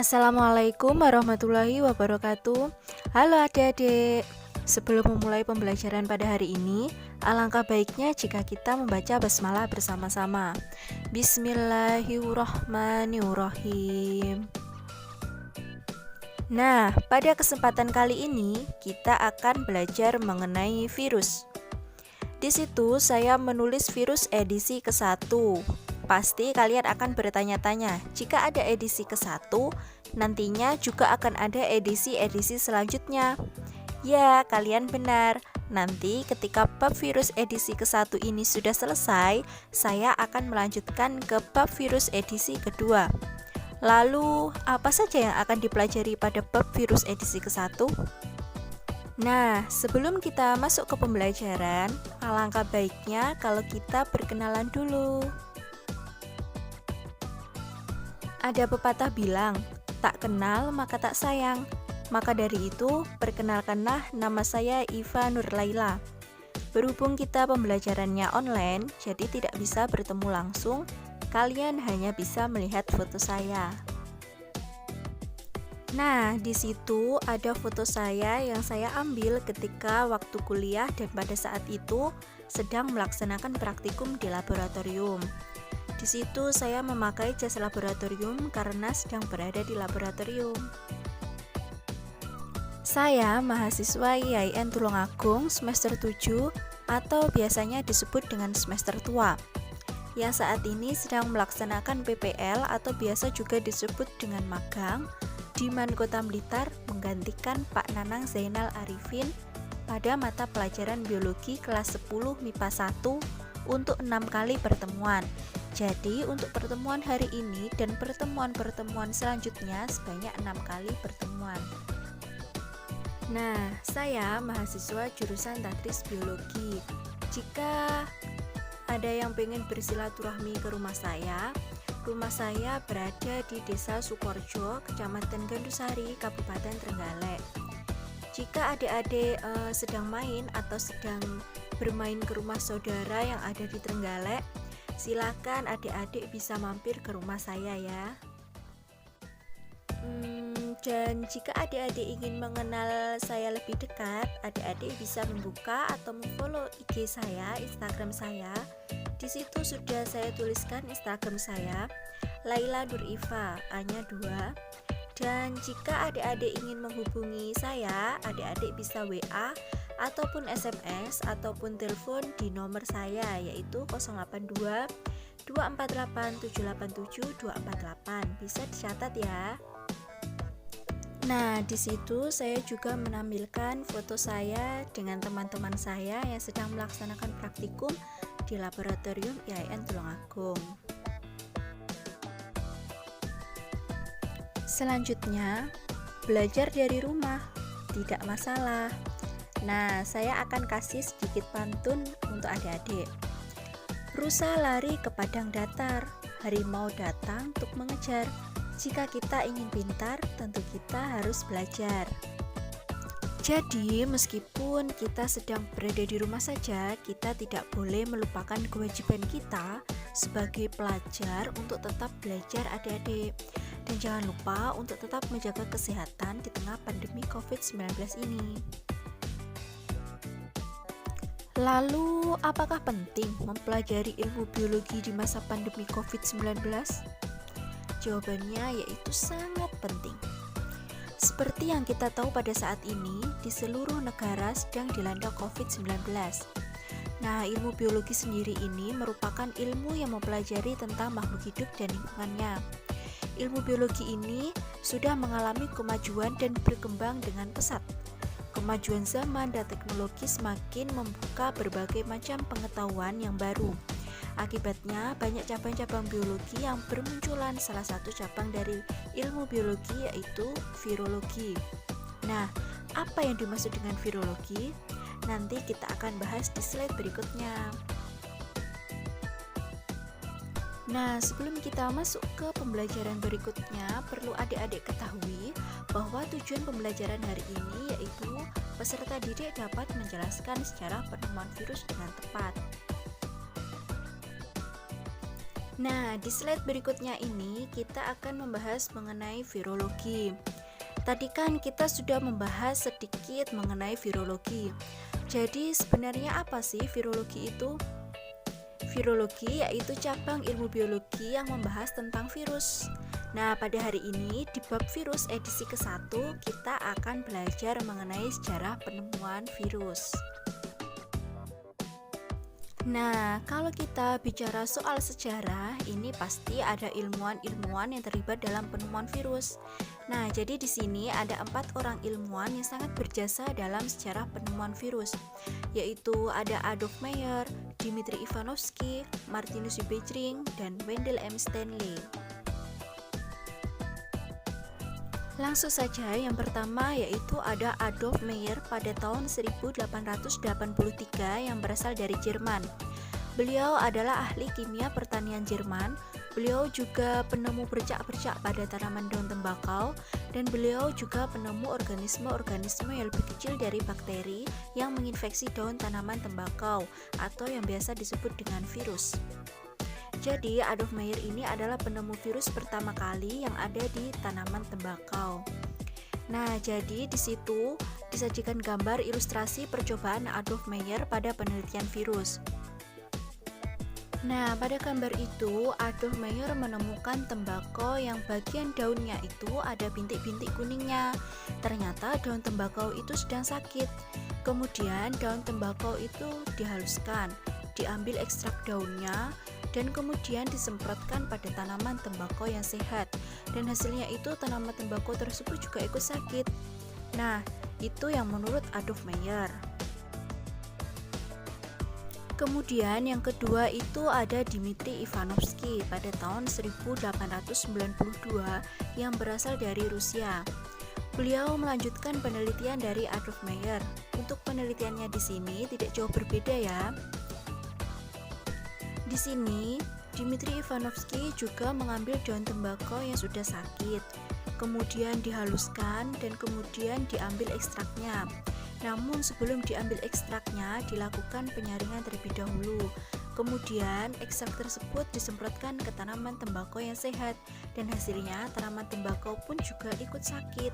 Assalamualaikum warahmatullahi wabarakatuh. Halo adik-adik. Sebelum memulai pembelajaran pada hari ini, alangkah baiknya jika kita membaca basmalah bersama-sama. Bismillahirrahmanirrahim. Nah, pada kesempatan kali ini kita akan belajar mengenai virus. Di situ saya menulis virus edisi ke-1. Pasti kalian akan bertanya-tanya, jika ada edisi ke-1, nantinya juga akan ada edisi-edisi selanjutnya. Ya, kalian benar. Nanti ketika bab virus edisi ke-1 ini sudah selesai, saya akan melanjutkan ke bab virus edisi kedua. Lalu, apa saja yang akan dipelajari pada bab virus edisi ke-1? Nah, sebelum kita masuk ke pembelajaran, alangkah baiknya kalau kita berkenalan dulu. Ada pepatah bilang, tak kenal maka tak sayang. Maka dari itu, perkenalkanlah, nama saya Iva Nurlaila. Berhubung kita pembelajarannya online, jadi tidak bisa bertemu langsung, kalian hanya bisa melihat foto saya. Nah, di situ ada foto saya yang saya ambil ketika waktu kuliah dan pada saat itu sedang melaksanakan praktikum di laboratorium. Di situ saya memakai jas laboratorium karena sedang berada di laboratorium. Saya mahasiswa IAIN Tulungagung semester 7 atau biasanya disebut dengan semester tua, yang saat ini sedang melaksanakan PPL atau biasa juga disebut dengan magang di MAN Kota Blitar menggantikan Pak Nanang Zainal Arifin pada mata pelajaran biologi kelas 10 MIPA 1 untuk 6 kali pertemuan. Jadi untuk pertemuan hari ini dan pertemuan-pertemuan selanjutnya sebanyak 6 kali pertemuan. Nah, saya mahasiswa jurusan Tadris Biologi. Jika ada yang pengen bersilaturahmi ke rumah saya berada di Desa Sukorjo, Kecamatan Gandusari, Kabupaten Trenggalek. Jika adik-adik sedang main atau sedang bermain ke rumah saudara yang ada di Trenggalek, silakan adik-adik bisa mampir ke rumah saya ya. Dan jika adik-adik ingin mengenal saya lebih dekat, adik-adik bisa membuka atau memfollow IG saya, Instagram saya. Di situ sudah saya tuliskan Instagram saya, Laila Nurifa, A-nya 2. Dan jika adik-adik ingin menghubungi saya, adik-adik bisa WA ataupun SMS ataupun telepon di nomor saya yaitu 082 248 787 248. Bisa dicatat ya. Nah, di situ saya juga menampilkan foto saya dengan teman-teman saya yang sedang melaksanakan praktikum di laboratorium IAIN Tulungagung. Selanjutnya, belajar dari rumah tidak masalah. Nah, saya akan kasih sedikit pantun untuk adik-adik. Rusa lari ke padang datar, harimau datang untuk mengejar. Jika kita ingin pintar, tentu kita harus belajar. Jadi, meskipun kita sedang berada di rumah saja, kita tidak boleh melupakan kewajiban kita sebagai pelajar untuk tetap belajar adik-adik. Dan jangan lupa untuk tetap menjaga kesehatan di tengah pandemi COVID-19 ini. Lalu, apakah penting mempelajari ilmu biologi di masa pandemi COVID-19? Jawabannya yaitu sangat penting. Seperti yang kita tahu pada saat ini, di seluruh negara sedang dilanda COVID-19. Nah, ilmu biologi sendiri ini merupakan ilmu yang mempelajari tentang makhluk hidup dan lingkungannya. Ilmu biologi ini sudah mengalami kemajuan dan berkembang dengan pesat. Kemajuan zaman dan teknologi semakin membuka berbagai macam pengetahuan yang baru. Akibatnya, banyak cabang-cabang biologi yang bermunculan. Salah satu cabang dari ilmu biologi yaitu virologi. Nah, apa yang dimaksud dengan virologi? Nanti kita akan bahas di slide berikutnya. Nah, sebelum kita masuk ke pembelajaran berikutnya, perlu adik-adik ketahui bahwa tujuan pembelajaran hari ini yaitu peserta didik dapat menjelaskan secara penemuan virus dengan tepat. Nah, di slide berikutnya ini kita akan membahas mengenai virologi. Tadi kan kita sudah membahas sedikit mengenai virologi. Jadi sebenarnya apa sih virologi itu? Virologi yaitu cabang ilmu biologi yang membahas tentang virus. Nah, pada hari ini di bab virus edisi ke-1 kita akan belajar mengenai sejarah penemuan virus. Nah, kalau kita bicara soal sejarah, ini pasti ada ilmuwan-ilmuwan yang terlibat dalam penemuan virus. Nah, jadi di sini ada 4 orang ilmuwan yang sangat berjasa dalam sejarah penemuan virus, yaitu ada Adolf Meyer, Dmitri Ivanovsky, Martinus Webering, dan Wendell M. Stanley. Langsung saja, yang pertama yaitu ada Adolf Meyer pada tahun 1883 yang berasal dari Jerman. Beliau adalah ahli kimia pertanian Jerman. Beliau juga penemu bercak-bercak pada tanaman daun tembakau, dan beliau juga penemu organisme-organisme yang lebih kecil dari bakteri yang menginfeksi daun tanaman tembakau atau yang biasa disebut dengan virus. Jadi Adolf Meyer ini adalah penemu virus pertama kali yang ada di tanaman tembakau. Nah, jadi di situ disajikan gambar ilustrasi percobaan Adolf Meyer pada penelitian virus. Nah, pada gambar itu Adolf Meyer menemukan tembakau yang bagian daunnya itu ada bintik-bintik kuningnya. Ternyata daun tembakau itu sedang sakit. Kemudian daun tembakau itu dihaluskan, diambil ekstrak daunnya, dan kemudian disemprotkan pada tanaman tembakau yang sehat, dan hasilnya itu tanaman tembakau tersebut juga ikut sakit. Nah, itu yang menurut Adolf Meyer. Kemudian yang kedua itu ada Dmitri Ivanovsky pada tahun 1892 yang berasal dari Rusia. Beliau melanjutkan penelitian dari Adolf Meyer. Untuk penelitiannya di sini tidak jauh berbeda ya. Di sini, Dmitri Ivanovsky juga mengambil daun tembakau yang sudah sakit, kemudian dihaluskan dan kemudian diambil ekstraknya. Namun sebelum diambil ekstraknya, dilakukan penyaringan terlebih dahulu. Kemudian ekstrak tersebut disemprotkan ke tanaman tembakau yang sehat, dan hasilnya tanaman tembakau pun juga ikut sakit.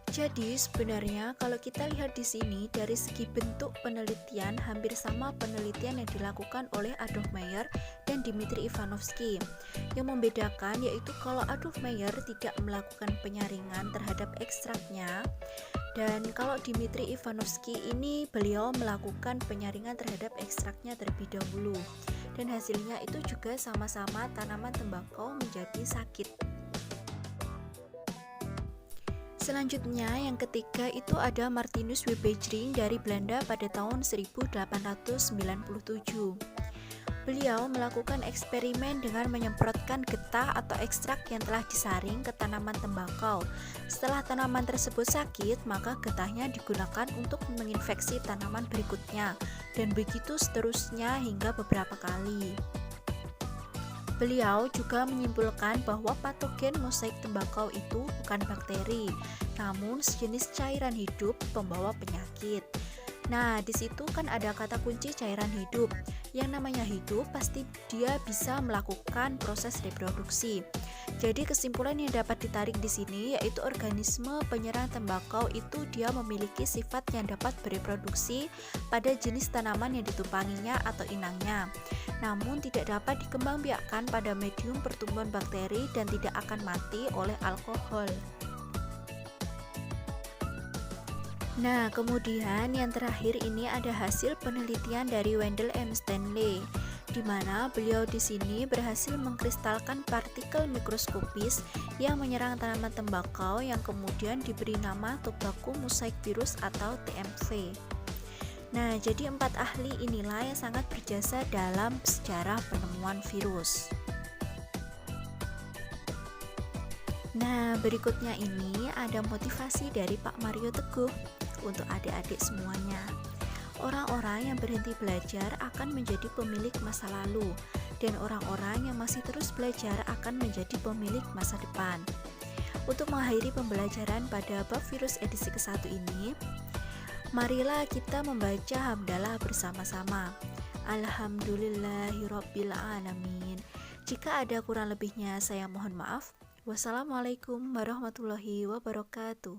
Jadi sebenarnya kalau kita lihat di sini dari segi bentuk penelitian hampir sama penelitian yang dilakukan oleh Adolf Meyer dan Dmitri Ivanovsky. Yang membedakan yaitu kalau Adolf Meyer tidak melakukan penyaringan terhadap ekstraknya, dan kalau Dmitri Ivanovsky ini beliau melakukan penyaringan terhadap ekstraknya terlebih dahulu. Dan hasilnya itu juga sama-sama tanaman tembakau menjadi sakit. Selanjutnya yang ketiga itu ada Martinus Webering dari Belanda pada tahun 1897. Beliau melakukan eksperimen dengan menyemprotkan getah atau ekstrak yang telah disaring ke tanaman tembakau. Setelah tanaman tersebut sakit, maka getahnya digunakan untuk menginfeksi tanaman berikutnya, dan begitu seterusnya hingga beberapa kali. Beliau juga menyimpulkan bahwa patogen mosaik tembakau itu bukan bakteri, namun sejenis cairan hidup pembawa penyakit. Nah, di situ kan ada kata kunci cairan hidup. Yang namanya hidup pasti dia bisa melakukan proses reproduksi. Jadi kesimpulan yang dapat ditarik di sini yaitu organisme penyerang tembakau itu dia memiliki sifat yang dapat bereproduksi pada jenis tanaman yang ditumpanginya atau inangnya. Namun tidak dapat dikembangbiakkan pada medium pertumbuhan bakteri dan tidak akan mati oleh alkohol. Nah, kemudian yang terakhir ini ada hasil penelitian dari Wendell M. Stanley, di mana beliau di sini berhasil mengkristalkan partikel mikroskopis yang menyerang tanaman tembakau yang kemudian diberi nama Tobacco Mosaic Virus atau TMV. Nah, jadi 4 ahli inilah yang sangat berjasa dalam sejarah penemuan virus. Nah, berikutnya ini ada motivasi dari Pak Mario Teguh untuk adik-adik semuanya. Orang-orang yang berhenti belajar akan menjadi pemilik masa lalu, dan orang-orang yang masih terus belajar akan menjadi pemilik masa depan. Untuk mengakhiri pembelajaran pada bab virus edisi ke-1 ini, marilah kita membaca hamdalah bersama-sama. Alhamdulillahirobbilalamin. Jika ada kurang lebihnya saya mohon maaf. Wassalamualaikum warahmatullahi wabarakatuh.